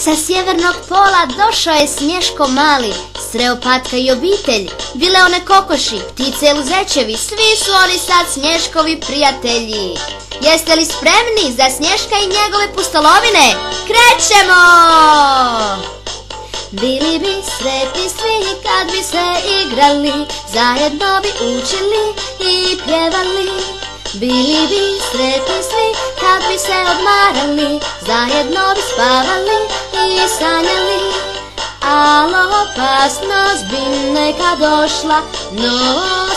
Sa sjevernog pola došao je Snješko mali, sreo Patka i obitelj, bile one kokoši, ptice luzečevi, svi su oni sad Snješkovi prijatelji. Jeste li spremni za Snješka i njegove pustolovine? Krećemo! Bili bi sretni svi kad bi se igrali, zajedno bi učili i pjevali. Bili bi sretni svi kad bi se odmarali, zajedno bi spavali i sanjali. Al' opasnost bi neka došla, no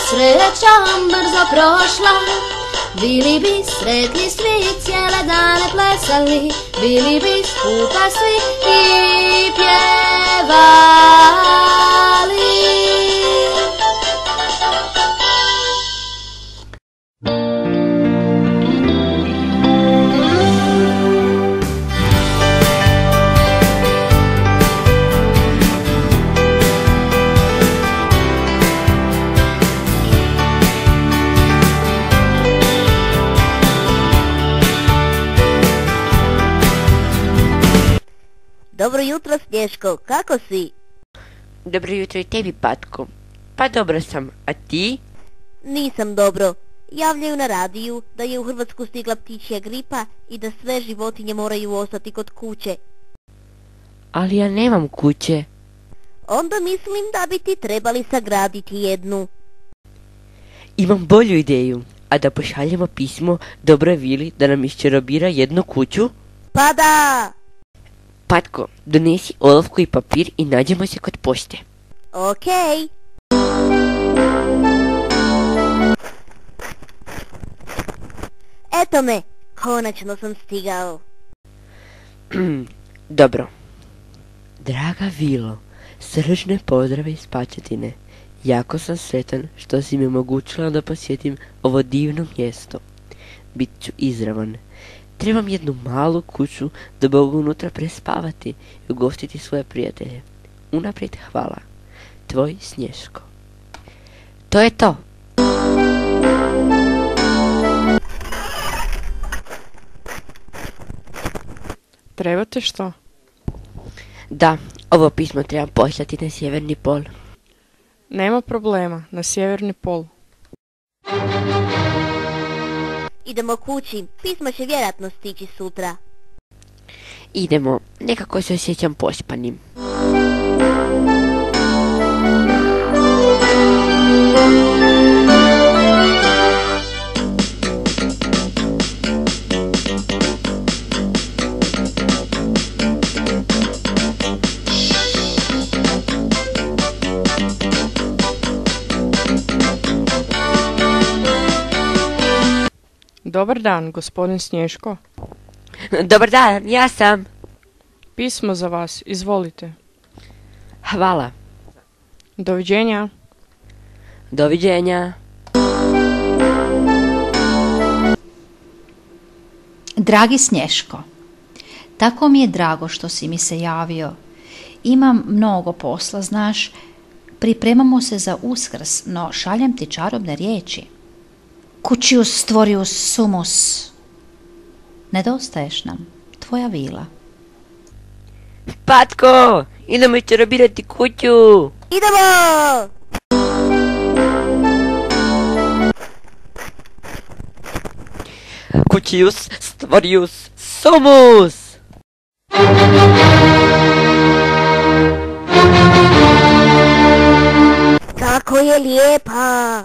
srećom brzo prošla. Bili bi sretni svi, cijele dane plesali, bili bi skupa svi i pjevali. Dobro jutro, Snješko, kako si? Dobro jutro i tebi, Patko. Pa dobro sam, a ti? Nisam dobro. Javljaju na radiju da je u Hrvatsku stigla ptičja gripa i da sve životinje moraju ostati kod kuće. Ali ja nemam kuće. Onda mislim da bi ti trebali sagraditi jednu. Imam bolju ideju, a da pošaljemo pismo dobroj vili da nam iščarobira jednu kuću? Pa da! Patko, donesi olovku i papir i nađemo se kod pošte. Okej. Eto me, konačno sam stigao. Dobro. Draga Vilo, srčne pozdrave iz Pačetine. Jako sam sretan što si mi omogućila da posjetim ovo divno mjesto. Bit ću izravan. Trebam jednu malu kuću da mogu unutra prespavati i ugostiti svoje prijatelje. Unaprijed hvala. Tvoj Snješko. To je to. Trebate što? Da, ovo pismo treba poslati na sjeverni pol. Nema problema, na sjeverni pol. Idemo kući, pismo će vjerojatno stići sutra. Idemo, nekako se osjećam pospanim. Dobar dan, gospodin Snješko. Dobar dan, ja sam. Pismo za vas, izvolite. Hvala. Doviđenja. Doviđenja. Dragi Snješko, tako mi je drago što si mi se javio. Imam mnogo posla, znaš. Pripremamo se za Uskrs, no šaljem ti čarobne riječi. Cucius stvorius sumus. Nedostaješ nam, tvoja vila. Patko, idemo iščarobirati kuću. Idemo! Cucius stvorius sumus. Kako je lijepa!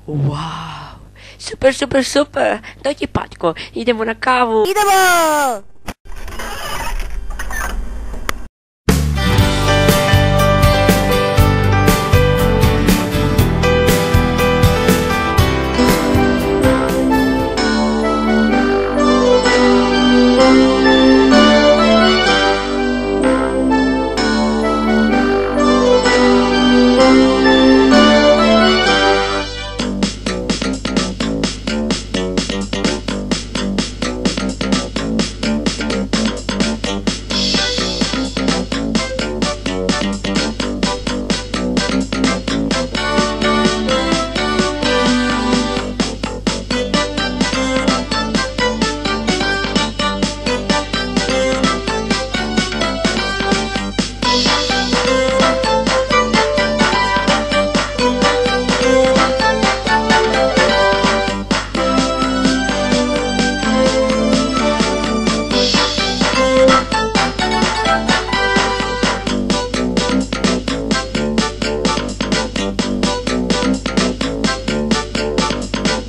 Wow, super, super, super. Dođi, Patko, idemo na kavu. Idemo!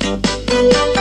Thank you.